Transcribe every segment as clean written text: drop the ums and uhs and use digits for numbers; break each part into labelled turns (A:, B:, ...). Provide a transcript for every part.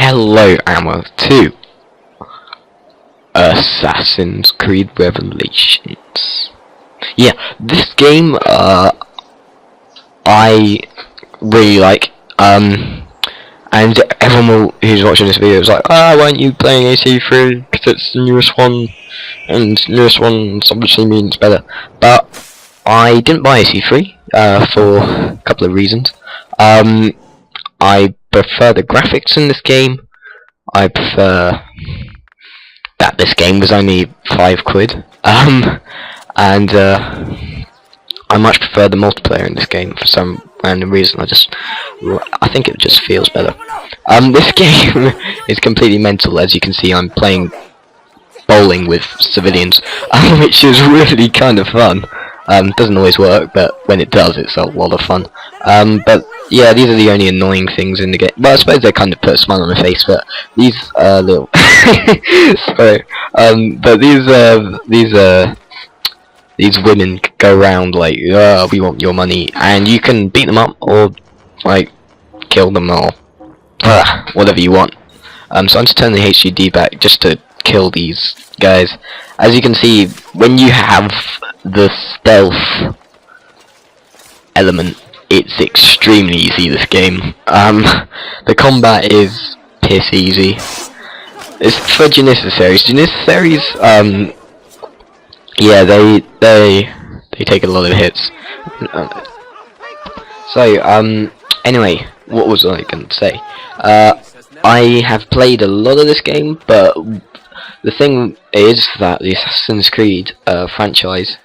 A: hello Ammo to Assassin's Creed Revelations. Yeah, this game I really like, and everyone who's watching this video is like, why aren't you playing AC3, because it's the newest one, and newest one obviously means better. But I didn't buy AC3 for a couple of reasons. I prefer the graphics in this game. I prefer that this game was only £5, and I much prefer the multiplayer in this game for some random reason. I think it just feels better. This game is completely mental. As you can see, I'm playing bowling with civilians, which is really kind of fun. Doesn't always work, but when it does, it's a lot of fun. But yeah, these are the only annoying things in the game. Well, I suppose they kind of put a smile on my face, but these little sorry. But these women go around like, we want your money, and you can beat them up or like kill them or whatever you want. So I'm just turning the HUD back just to kill these guys. As you can see, when you have the stealth element, it's extremely easy, this game. The combat is piss easy. It's for Janissaries. Janissaries, yeah, they take a lot of hits. So, anyway, what was I going to say? I have played a lot of this game, but the thing is that the Assassin's Creed franchise,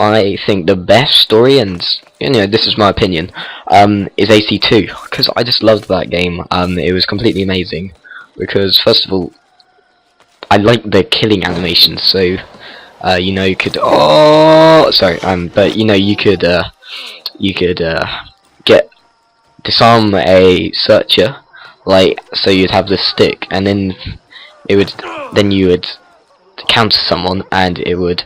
A: I think the best story, and this is my opinion, is AC2, because I just loved that game. It was completely amazing, because first of all, I like the killing animations. So you could you could disarm a searcher, like, so you'd have this stick, and then you would counter someone, and it would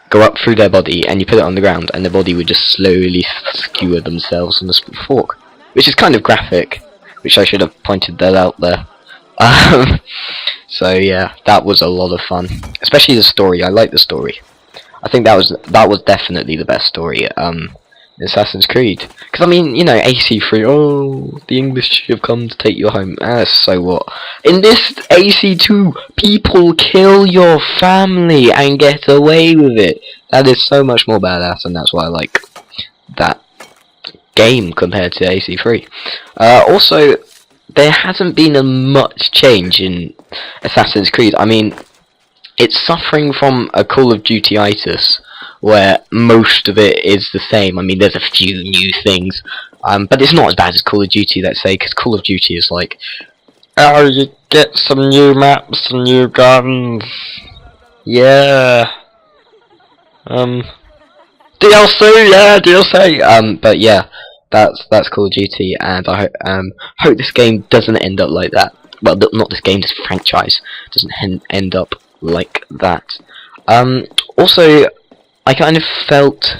A: go up through their body, and you put it on the ground, and the body would just slowly skewer themselves on the fork, which is kind of graphic, which I should have pointed that out there. So yeah, that was a lot of fun, especially the story. I like the story. I think that was definitely the best story in Assassin's Creed. Because I mean, AC3, oh, the English have come to take you home. So what? In this AC2, people kill your family and get away with it. That is so much more badass, and that's why I like that game compared to AC3. Also, there hasn't been much change in Assassin's Creed. I mean, it's suffering from a Call of Duty-itis, where most of it is the same. I mean, there's a few new things, but it's not as bad as Call of Duty, let's say, because Call of Duty is like, oh, you get some new maps and new guns, yeah, DLC, yeah, DLC, but yeah, that's Call of Duty, and I hope this game doesn't end up like that. Well, not this game, this franchise doesn't end up like that. Also, I kind of felt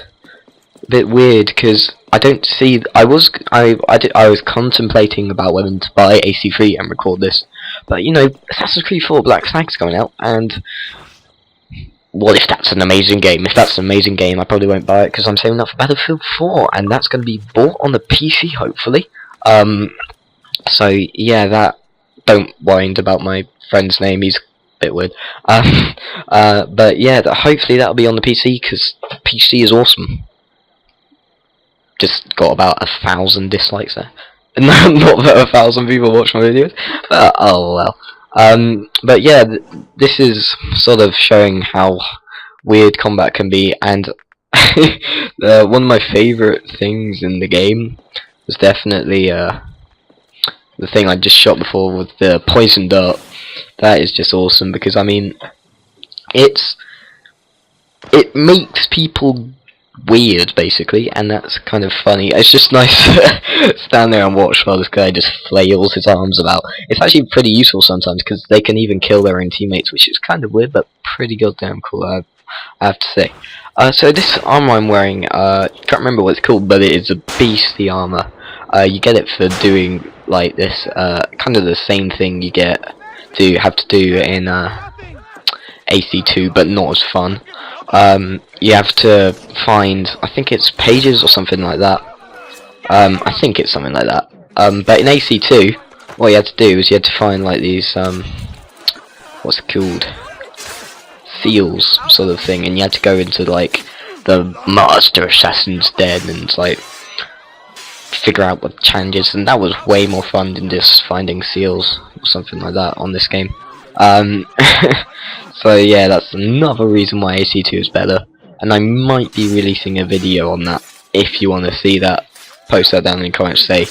A: a bit weird because I don't see. I was contemplating about whether to buy AC3 and record this, but Assassin's Creed 4 Black Flag's going out, and what if that's an amazing game? If that's an amazing game, I probably won't buy it because I'm saving up for Battlefield 4, and that's going to be bought on the PC hopefully. So yeah, don't worry about my friend's name. He's bit weird, but yeah, hopefully that'll be on the PC, because PC is awesome. Just got about 1,000 dislikes there. Not that 1,000 people watch my videos, but oh well. But yeah, this is sort of showing how weird combat can be, and one of my favourite things in the game was definitely the thing I just shot before with the poison dart. That is just awesome, because I mean, it makes people weird basically, and that's kind of funny. It's just nice to stand there and watch while this guy just flails his arms about. It's actually pretty useful sometimes, because they can even kill their own teammates, which is kind of weird, but pretty goddamn cool, I have to say. So this armor I'm wearing, can't remember what it's called, but it is a beastly armor. You get it for doing like this kind of the same thing you have to do in AC2, but not as fun. You have to find, I think it's pages or something like that. I think it's something like that. But in AC2, what you had to do is you had to find like these what's it called, seals sort of thing, and you had to go into like the master assassin's den and like figure out what challenges, and that was way more fun than just finding seals or something like that on this game. So yeah, that's another reason why AC2 is better, and I might be releasing a video on that. If you want to see that, post that down in the comments, say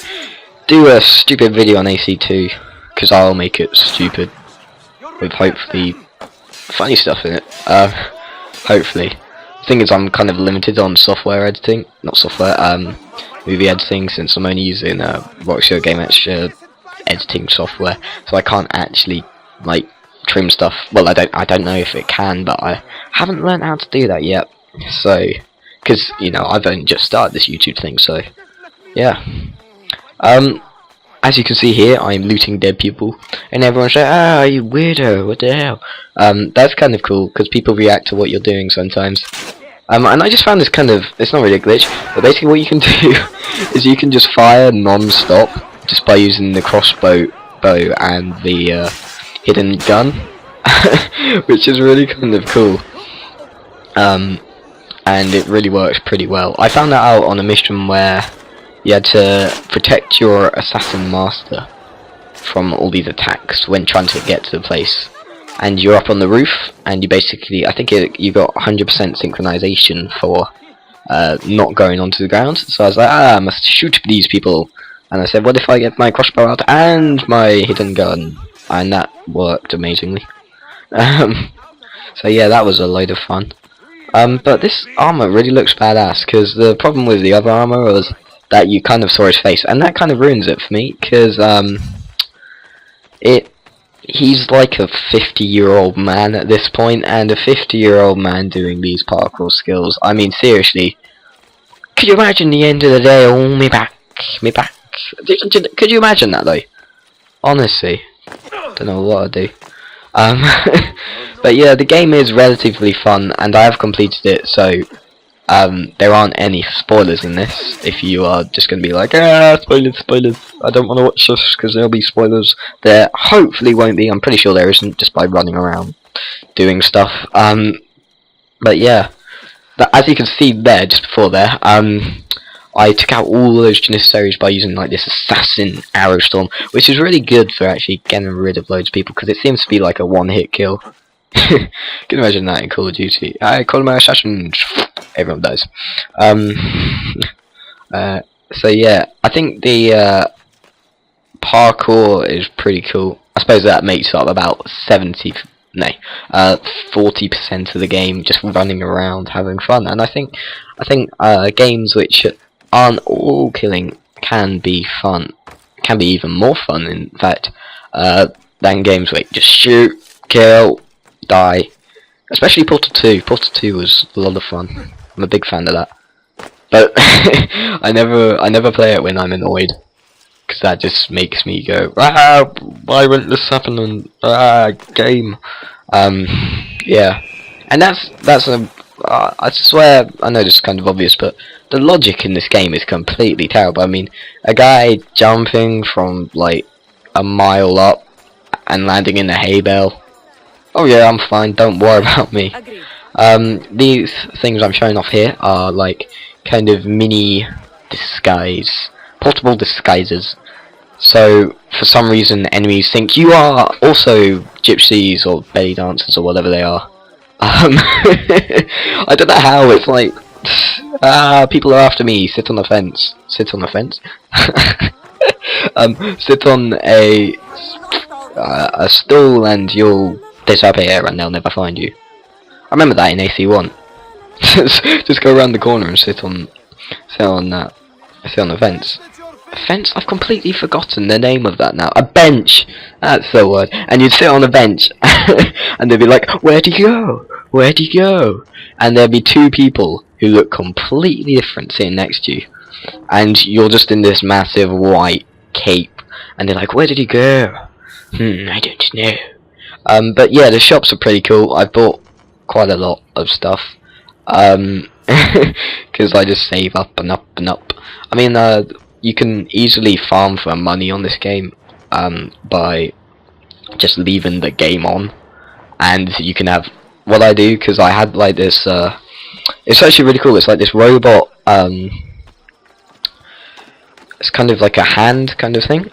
A: do a stupid video on AC2, because I'll make it stupid with hopefully funny stuff in it. Hopefully. The thing is, I'm kind of limited on software editing, not software, movie editing, since I'm only using Rockstar Game Extra editing software, so I can't actually like trim stuff. Well, I don't know if it can, but I haven't learned how to do that yet. So, because you know, I've only just started this YouTube thing, so yeah. As you can see here, I'm looting dead people, and everyone's like, "Ah, you weirdo! What the hell?" That's kind of cool because people react to what you're doing sometimes. And I just found this kind of, it's not really a glitch, but basically what you can do is you can just fire non-stop just by using the crossbow and the hidden gun, which is really kind of cool. And it really works pretty well. I found that out on a mission where you had to protect your assassin master from all these attacks when trying to get to the place. And you're up on the roof, and you basically, I think you got 100% synchronization for not going onto the ground. So I was like, I must shoot these people. And I said, what if I get my crossbow out and my hidden gun? And that worked amazingly. So yeah, that was a load of fun. But this armor really looks badass, because the problem with the other armor was that you kind of saw his face, and that kind of ruins it for me, because he's like a 50-year-old man at this point, and a 50-year-old man doing these parkour skills. I mean, seriously, could you imagine the end of the day? Oh, me back. Could you imagine that though? Honestly, don't know what I'd do. But yeah, the game is relatively fun, and I have completed it, so there aren't any spoilers in this. If you are just going to be like, spoilers, I don't want to watch this because there'll be spoilers. There hopefully won't be. I'm pretty sure there isn't, just by running around doing stuff. But yeah, as you can see there, just before there, I took out all those Janissaries by using like this assassin arrow storm, which is really good for actually getting rid of loads of people, because it seems to be like a one-hit kill. Can you imagine that in Call of Duty? I call my assassins. Everyone dies. So yeah, I think the parkour is pretty cool. I suppose that makes up about 40% of the game, just running around having fun. And I think games which aren't all killing can be fun, can be even more fun in fact, than games where you just shoot, kill, die. Especially Portal 2. Portal 2 was a lot of fun. I'm a big fan of that. But I never play it when I'm annoyed, because that just makes me go, why won't this happen on game? Yeah, and that's a I swear, I know this is kind of obvious, but the logic in this game is completely terrible. I mean, a guy jumping from like a mile up and landing in a hay bale. Oh yeah, I'm fine, don't worry about me. These things I'm showing off here are like kind of mini portable disguises. So for some reason enemies think you are also gypsies or belly dancers or whatever they are. I don't know how, it's like, people are after me, sit on the fence. Sit on the fence? Sit on a stool and you'll disappear and they'll never find you. I remember that in AC1. Just go around the corner and sit on the fence. A fence? I've completely forgotten the name of that now. A bench! That's the word. And you'd sit on a bench and they'd be like, where'd he go? Where'd he go? And there'd be two people who look completely different sitting next to you. And you're just in this massive white cape and they're like, where did he go? I don't know. But yeah, the shops are pretty cool. I bought quite a lot of stuff, because I just save up and up and up. I mean, you can easily farm for money on this game, by just leaving the game on, and you can have what I do, because I had like this. It's actually really cool. It's like this robot. It's kind of like a hand kind of thing.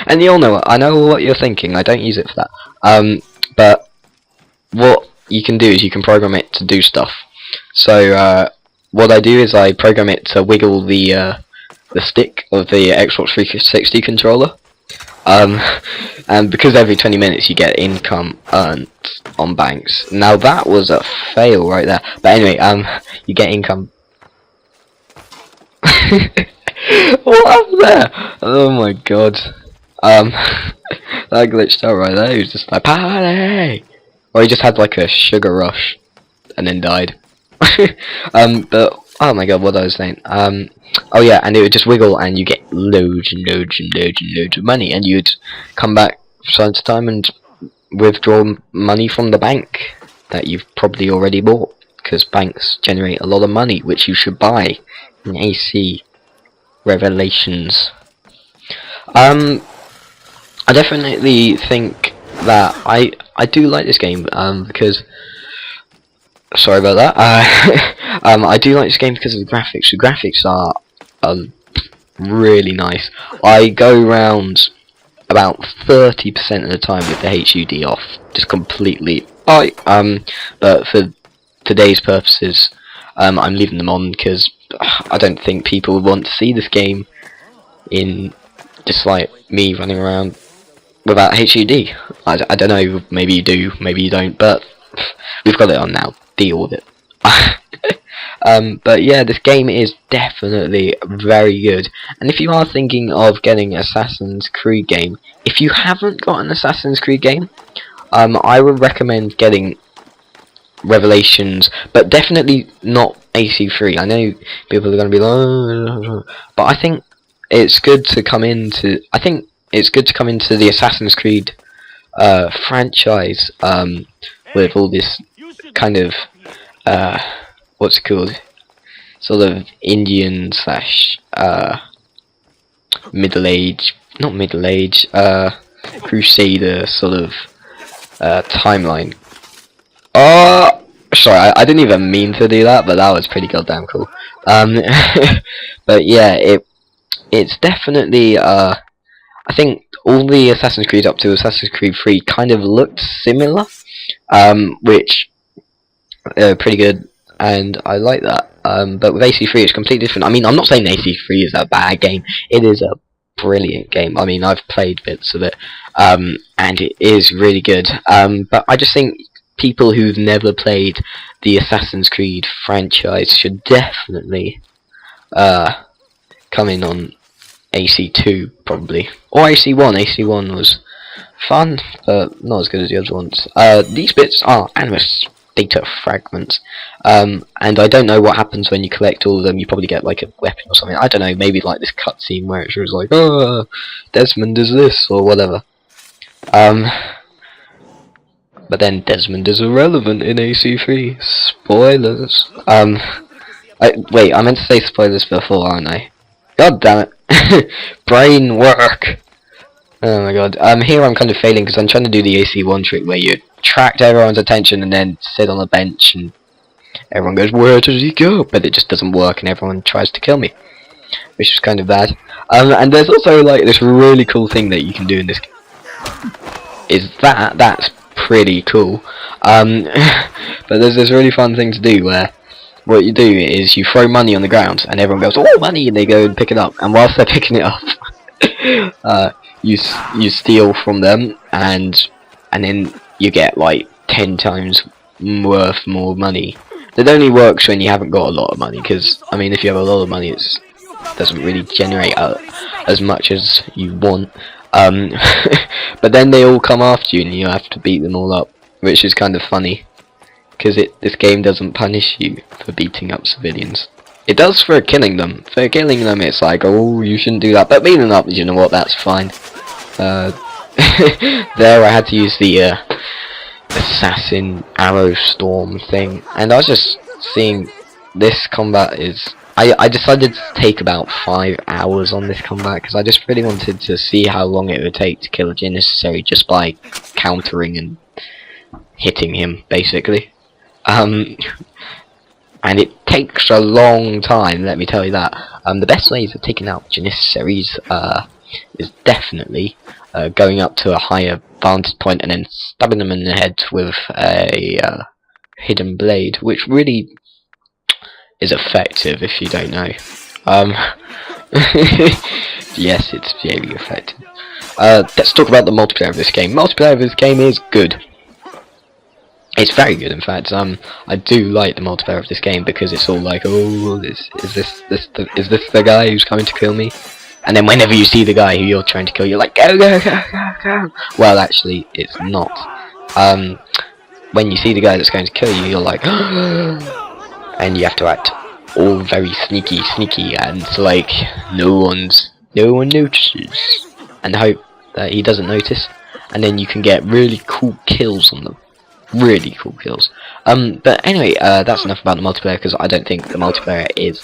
A: And you all know, I know what you're thinking. I don't use it for that. But what you can do is you can program it to do stuff. So what I do is I program it to wiggle the stick of the Xbox 360 controller. And because every 20 minutes you get income earned on banks. Now that was a fail right there. But anyway, you get income. What happened there? Oh my god. That glitched out right there. He was just like, party! Or he just had like a sugar rush and then died. But oh my god, what I was saying. Oh yeah, and it would just wiggle and you get loads and loads and loads and loads of money, and you'd come back from time to time and withdraw money from the bank that you've probably already bought, because banks generate a lot of money, which you should buy in AC Revelations. I definitely think that I do like this game, because sorry about that. I do like this game because of the graphics. The graphics are really nice. I go around about 30% of the time with the HUD off, just completely. But for today's purposes, I'm leaving them on because I don't think people would want to see this game in just like me running around without HUD. I don't know, maybe you do, maybe you don't, but we've got it on now. Deal with it. But yeah, this game is definitely very good. And if you are thinking of getting Assassin's Creed game, if you haven't got an Assassin's Creed game, I would recommend getting Revelations, but definitely not AC3. I know people are going to be like, oh, but I think it's good to come into. I think it's good to come into the Assassin's Creed franchise with all this kind of what's it called, sort of Indian slash middle age, not middle age, crusader sort of timeline. Oh, sorry, I didn't even mean to do that, but that was pretty goddamn cool. But yeah, it's definitely I think all the Assassin's Creed up to Assassin's Creed 3 kind of looked similar, which pretty good, and I like that. But with AC3 it's completely different. I mean, I'm not saying AC3 is a bad game. It is a brilliant game. I mean, I've played bits of it, and it is really good. But I just think people who've never played the Assassin's Creed franchise should definitely come in on AC2 probably, or AC1. AC1 was fun, but not as good as the other ones. These bits are animus data fragments, and I don't know what happens when you collect all of them. You probably get like a weapon or something. I don't know, maybe like this cutscene where it was like, oh, Desmond is this or whatever. But then Desmond is irrelevant in AC3. Spoilers. Wait, I meant to say spoilers before, aren't I? God damn it. Brain work. Oh my god. Here I'm kind of failing because I'm trying to do the AC1 trick where you attract everyone's attention and then sit on a bench and everyone goes, where does he go? But it just doesn't work and everyone tries to kill me, which is kind of bad. And there's also like this really cool thing that you can do in this game. That's pretty cool. But there's this really fun thing to do where what you do is you throw money on the ground and everyone goes, oh, money, and they go and pick it up, and whilst they're picking it up you steal from them, and then you get like 10 times worth more money. That only works when you haven't got a lot of money, because I mean if you have a lot of money it doesn't really generate as much as you want. But then they all come after you and you have to beat them all up, which is kind of funny, because this game doesn't punish you for beating up civilians. It does for killing them. For killing them, it's like, oh, you shouldn't do that. But beating them up, you know what? That's fine. There, I had to use the assassin arrow storm thing, and I was just seeing this combat is. I decided to take about 5 hours on this combat because I just really wanted to see how long it would take to kill a Janissary just by countering and hitting him, basically. And it takes a long time, let me tell you that. The best ways of taking out Janissaries is definitely going up to a higher vantage point and then stabbing them in the head with a hidden blade, which really is effective if you don't know. Yes, it's very effective. Let's talk about the multiplayer of this game. Multiplayer of this game is good. It's very good, in fact. I do like the multiplayer of this game because it's all like, oh, is this the guy who's coming to kill me? And then whenever you see the guy who you're trying to kill, you're like, go, go, go, go, go. Well, actually, it's not. When you see the guy that's going to kill you, you're like, and you have to act all very sneaky, and like no one notices, and hope that he doesn't notice, and then you can get really cool kills on them. Really cool kills. But anyway, that's enough about the multiplayer because I don't think the multiplayer is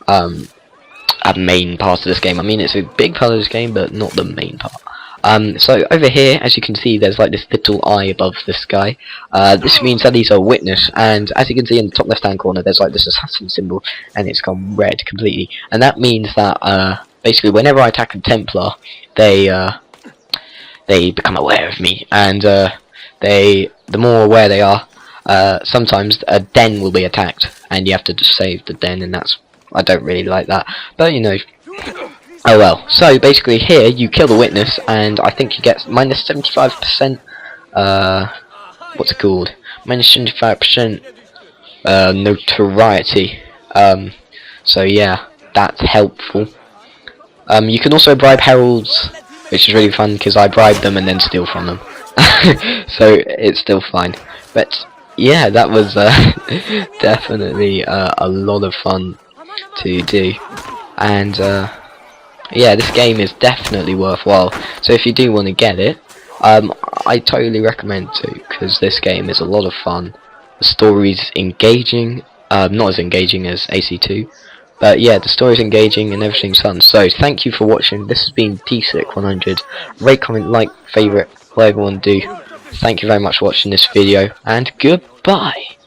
A: a main part of this game. I mean, it's a big part of this game, but not the main part. So over here, as you can see, there's like this little eye above this guy. This means that he's a witness, and as you can see in the top left-hand corner, there's like this assassin symbol, and it's gone red completely. And that means that basically, whenever I attack a Templar, they become aware of me, and the more aware they are, sometimes a den will be attacked, and you have to just save the den, and I don't really like that, but you know. Oh well. So basically here you kill the witness and I think you get minus 75% what's it called? Minus 75% notoriety. So yeah, that's helpful. You can also bribe heralds, which is really fun because I bribe them and then steal from them. So it's still fine. But yeah, that was definitely a lot of fun to do. And yeah, this game is definitely worthwhile. So if you do want to get it, I totally recommend to, because this game is a lot of fun. The story's engaging, not as engaging as AC2, but yeah, the story's engaging and everything's fun. So thank you for watching. This has been TSIC100. Rate, comment, like, favourite, whatever you want to do. Thank you very much for watching this video, and goodbye.